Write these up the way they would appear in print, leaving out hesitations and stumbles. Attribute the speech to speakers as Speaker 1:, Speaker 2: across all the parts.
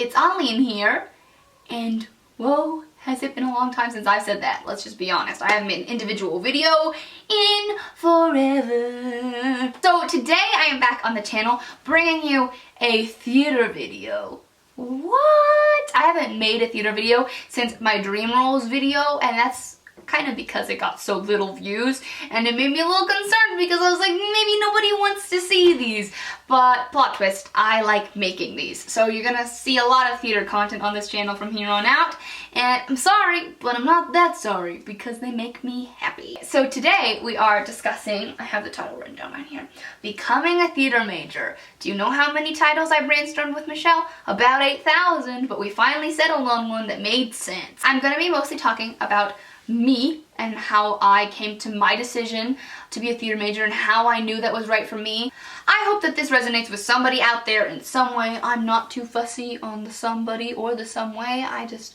Speaker 1: it's Aline here, and whoa, has it been a long time since I said that. Let's just be honest. I haven't made an individual video in forever. So today I am back on the channel bringing you a theater video. What? I haven't made a theater video since my Dream Roles video, and that's kind of because it got so little views, and it made me a little concerned because I was like, maybe nobody wants to see these. But plot twist, I like making these. So you're gonna see a lot of theater content on this channel from here on out, and I'm sorry, but I'm not that sorry because they make me happy. So today we are discussing, I have the title written down right here, Becoming a Theater Major. Do you know how many titles I brainstormed with Michelle? About 8,000, but we finally settled on one that made sense. I'm gonna be mostly talking about me and how I came to my decision to be a theater major and how I knew that was right for me. I hope that this resonates with somebody out there in some way. I'm not too fussy on the somebody or the some way. I just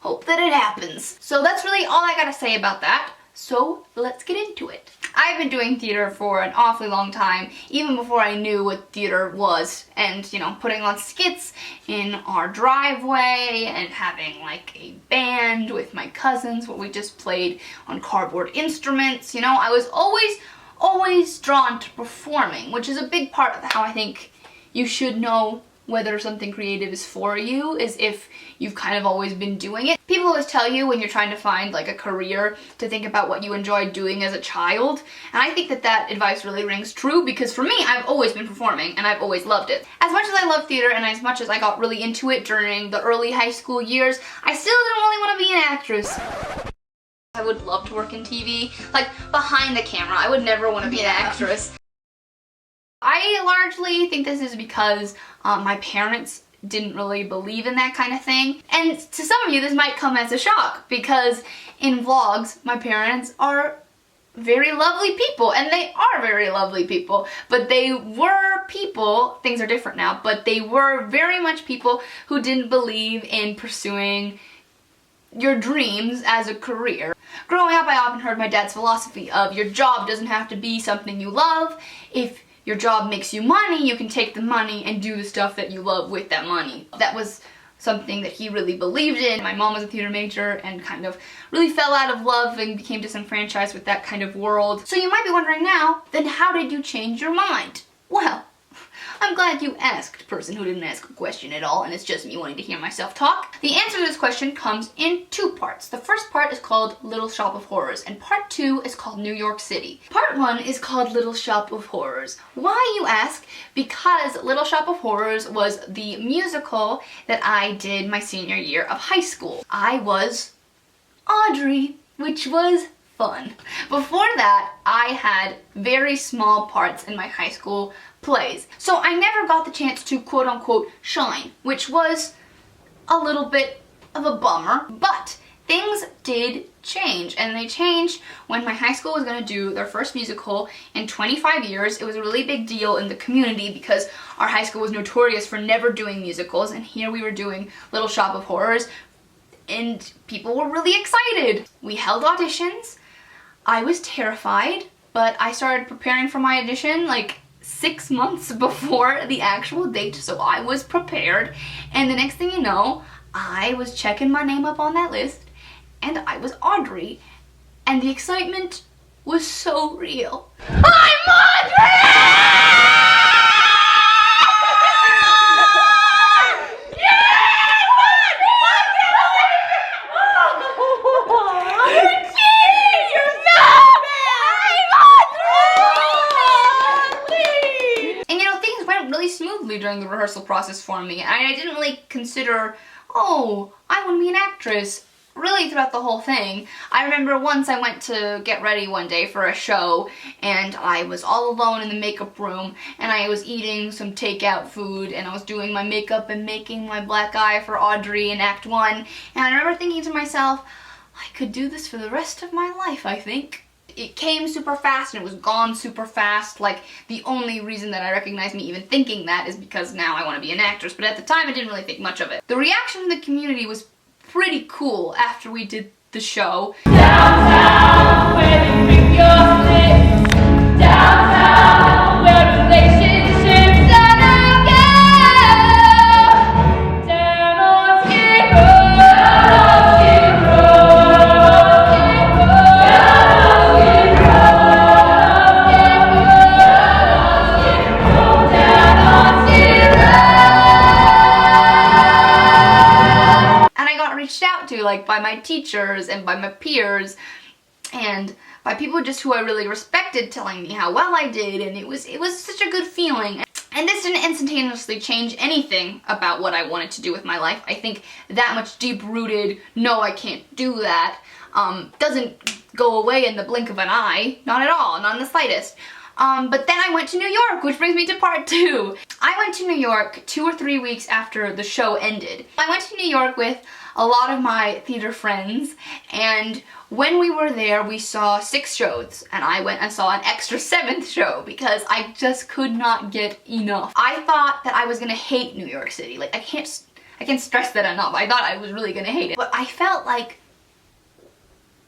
Speaker 1: hope that it happens. So that's really all I gotta say about that. So let's get into it. I've been doing theater for an awfully long time, even before I knew what theater was, and you know, putting on skits in our driveway and having like a band with my cousins where we just played on cardboard instruments. You know, I was always drawn to performing, which is a big part of how I think you should know whether something creative is for you, is if you've kind of always been doing it. People always tell you when you're trying to find like a career to think about what you enjoyed doing as a child, and I think that that advice really rings true because for me, I've always been performing and I've always loved it. As much as I love theater and as much as I got really into it during the early high school years, I still didn't really want to be an actress. I would love to work in TV, like behind the camera. I would never want to be an actress. I largely think this is because my parents didn't really believe in that kind of thing. And to some of you, this might come as a shock because in vlogs, my parents are very lovely people, and they are very lovely people, but they were people, things are different now, but they were very much people who didn't believe in pursuing your dreams as a career. Growing up, I often heard my dad's philosophy of your job doesn't have to be something you love. If your job makes you money, you can take the money and do the stuff that you love with that money. That was something that he really believed in. My mom was a theater major and kind of really fell out of love and became disenfranchised with that kind of world. So you might be wondering now, then how did you change your mind? Well, I'm glad you asked, person who didn't ask a question at all, and it's just me wanting to hear myself talk. The answer to this question comes in two parts. The first part is called Little Shop of Horrors, and part 2 is called New York City. Part 1 is called Little Shop of Horrors. Why, you ask? Because Little Shop of Horrors was the musical that I did my senior year of high school. I was Audrey, which was fun. Before that, I had very small parts in my high school plays. So I never got the chance to quote-unquote shine, which was a little bit of a bummer, but things did change, and they changed when my high school was going to do their first musical in 25 years. It was a really big deal in the community because our high school was notorious for never doing musicals, and here we were doing Little Shop of Horrors, and people were really excited. We held auditions. I was terrified, but I started preparing for my audition like 6 months before the actual date, so I was prepared, and the next thing you know, I was checking my name up on that list, and I was Audrey, and the excitement was so real. I'm Audrey! Smoothly during the rehearsal process for me. I didn't really consider, oh, I want to be an actress, really throughout the whole thing. I remember once I went to get ready one day for a show, and I was all alone in the makeup room, and I was eating some takeout food, and I was doing my makeup and making my black eye for Audrey in Act 1, and I remember thinking to myself, I could do this for the rest of my life, I think. It came super fast and it was gone super fast. Like, the only reason that I recognize me even thinking that is because now I want to be an actress, but at the time I didn't really think much of it. The reaction from the community was pretty cool after we did the show. Downtown, where you bring your sticks. Downtown, where relationships are no go. especially like by my teachers and by my peers and by people just who I really respected telling me how well I did, and it was such a good feeling. And this didn't instantaneously change anything about what I wanted to do with my life. I think that much deep-rooted, no, I can't do that, doesn't go away in the blink of an eye. Not at all, not in the slightest. But then I went to New York, which brings me to part 2. I went to New York 2 or 3 weeks after the show ended. I went to New York with a lot of my theater friends, and when we were there, we saw 6 shows, and I went and saw an extra 7th show because I just could not get enough. I thought that I was gonna hate New York City. Like, I can't stress that enough. I thought I was really gonna hate it. But I felt like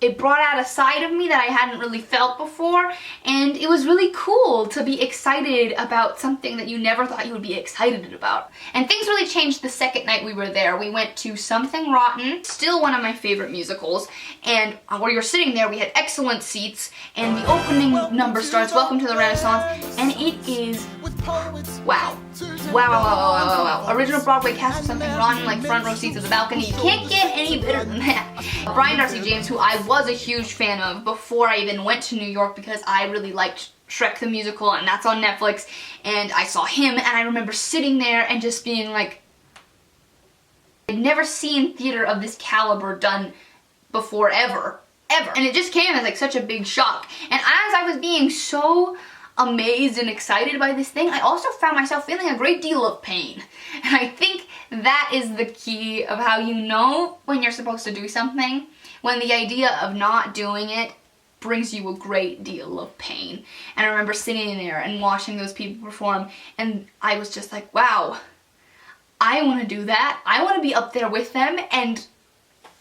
Speaker 1: it brought out a side of me that I hadn't really felt before, and it was really cool to be excited about something that you never thought you would be excited about. And things really changed the second night we were there. We went to Something Rotten, still one of my favorite musicals, and where you're sitting there we had excellent seats, and the opening number starts, Welcome to the Renaissance, and it is wow. Wow. Original Broadway cast of Something Rotten, like front row seats at the balcony. You can't get any better than that. Brian Darcy James, who I was a huge fan of before I even went to New York because I really liked Shrek the Musical, and that's on Netflix, and I saw him, and I remember sitting there and just being like, I'd never seen theater of this caliber done before, ever. And it just came as like such a big shock. And as I was being so amazed and excited by this thing, I also found myself feeling a great deal of pain. And I think that is the key of how you know when you're supposed to do something, when the idea of not doing it brings you a great deal of pain. And I remember sitting there and watching those people perform, and I was just like, wow, I want to do that. I want to be up there with them. And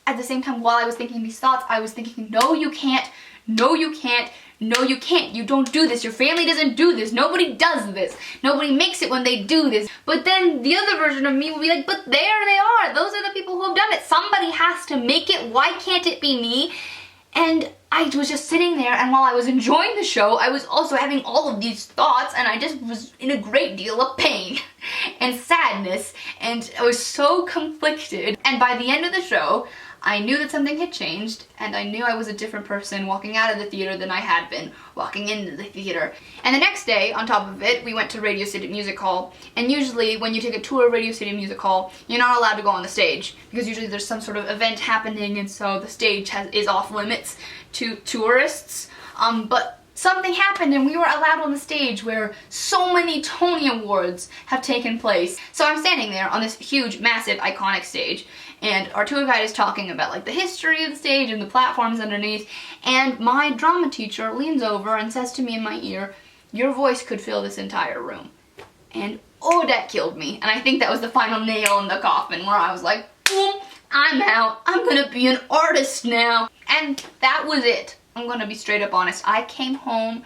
Speaker 1: at the same time, while I was thinking these thoughts, I was thinking, no, you can't. No, you can't. No, you can't. You don't do this. Your family doesn't do this. Nobody does this. Nobody makes it when they do this. But then the other version of me will be like, but there they are. Those are the people who have done it. Somebody has to make it. Why can't it be me? And I was just sitting there, and while I was enjoying the show, I was also having all of these thoughts, and I just was in a great deal of pain and sadness, and I was so conflicted. And by the end of the show, I knew that something had changed, and I knew I was a different person walking out of the theater than I had been walking into the theater. And the next day, on top of it, we went to Radio City Music Hall, and usually when you take a tour of Radio City Music Hall, you're not allowed to go on the stage, because usually there's some sort of event happening, and so the stage is off limits to tourists. But something happened and we were allowed on the stage where so many Tony Awards have taken place. So I'm standing there on this huge, massive, iconic stage, and our tour guide is talking about like the history of the stage and the platforms underneath, and my drama teacher leans over and says to me in my ear, "Your voice could fill this entire room." And oh, that killed me. And I think that was the final nail in the coffin, where I was like, boom, I'm out. I'm gonna be an artist now. And that was it. I'm gonna be straight up honest. I came home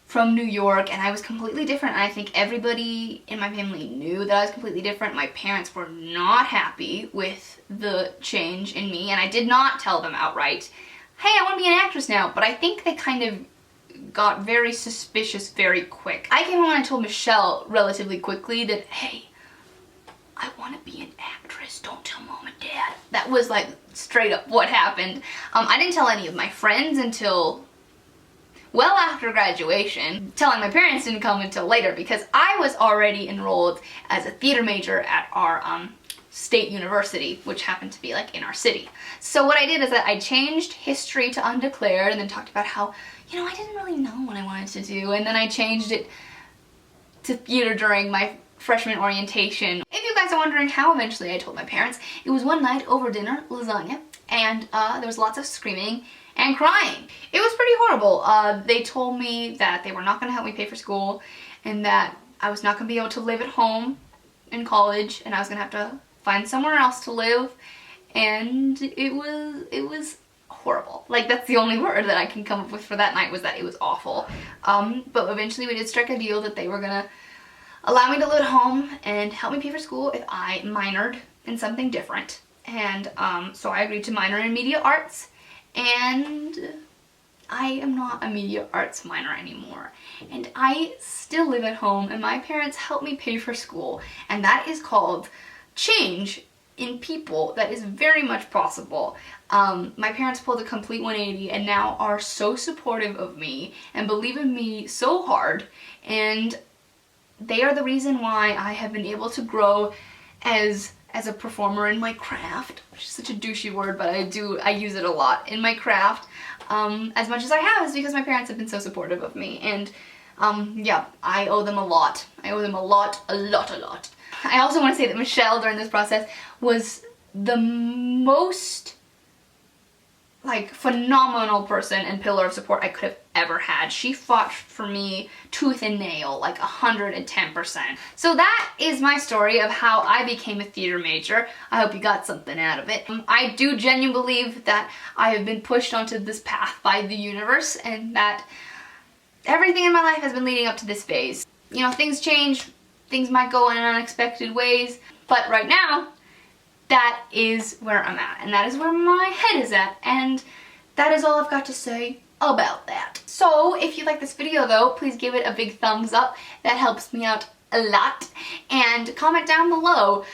Speaker 1: from New York and I was completely different, and I think everybody in my family knew that I was completely different. My parents were not happy with the change in me, and I did not tell them outright, hey, I want to be an actress now, but I think they kind of got very suspicious very quick. I came home and I told Michelle relatively quickly that, hey, I want to be an actress, don't tell mom and dad. That was like straight up what happened. I didn't tell any of my friends until well after graduation. Telling my parents didn't come until later because I was already enrolled as a theater major at our state university, which happened to be like in our city. So what I did is that I changed history to undeclared and then talked about how, you know, I didn't really know what I wanted to do, and then I changed it to theater during my freshman orientation. If you guys are wondering how eventually I told my parents, it was one night over dinner, lasagna, and there was lots of screaming and crying. It was pretty horrible. They told me that they were not going to help me pay for school, and that I was not going to be able to live at home in college, and I was going to have to find somewhere else to live, and it was horrible. Like, that's the only word that I can come up with for that night, was that it was awful. But eventually we did strike a deal that they were going to allow me to live at home and help me pay for school if I minored in something different. And so I agreed to minor in media arts, and I am not a media arts minor anymore. And I still live at home, and my parents help me pay for school, and that is called change in people that is very much possible. My parents pulled a complete 180 and now are so supportive of me and believe in me so hard, and they are the reason why I have been able to grow as a performer in my craft, which is such a douchey word, but I use it a lot in my craft. As much as I have is because my parents have been so supportive of me, and yeah, I owe them a lot. I owe them a lot. I also want to say that Michelle during this process was the most like phenomenal person and pillar of support I could have ever had. She fought for me tooth and nail, like 110%. So that is my story of how I became a theater major. I hope you got something out of it. I do genuinely believe that I have been pushed onto this path by the universe, and that everything in my life has been leading up to this phase. You know, things change, things might go in unexpected ways, but right now, that is where I'm at, and that is where my head is at, and that is all I've got to say about that. So if you like this video though, please give it a big thumbs up. That helps me out a lot. And comment down below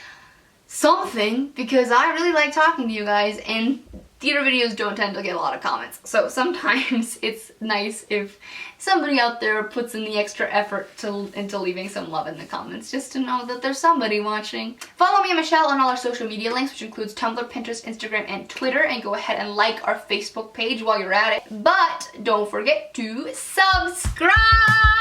Speaker 1: something, because I really like talking to you guys, and theater videos don't tend to get a lot of comments. So sometimes it's nice if somebody out there puts in the extra effort into leaving some love in the comments, just to know that there's somebody watching. Follow me and Michelle on all our social media links, which includes Tumblr, Pinterest, Instagram, and Twitter, and go ahead and like our Facebook page while you're at it. But don't forget to subscribe!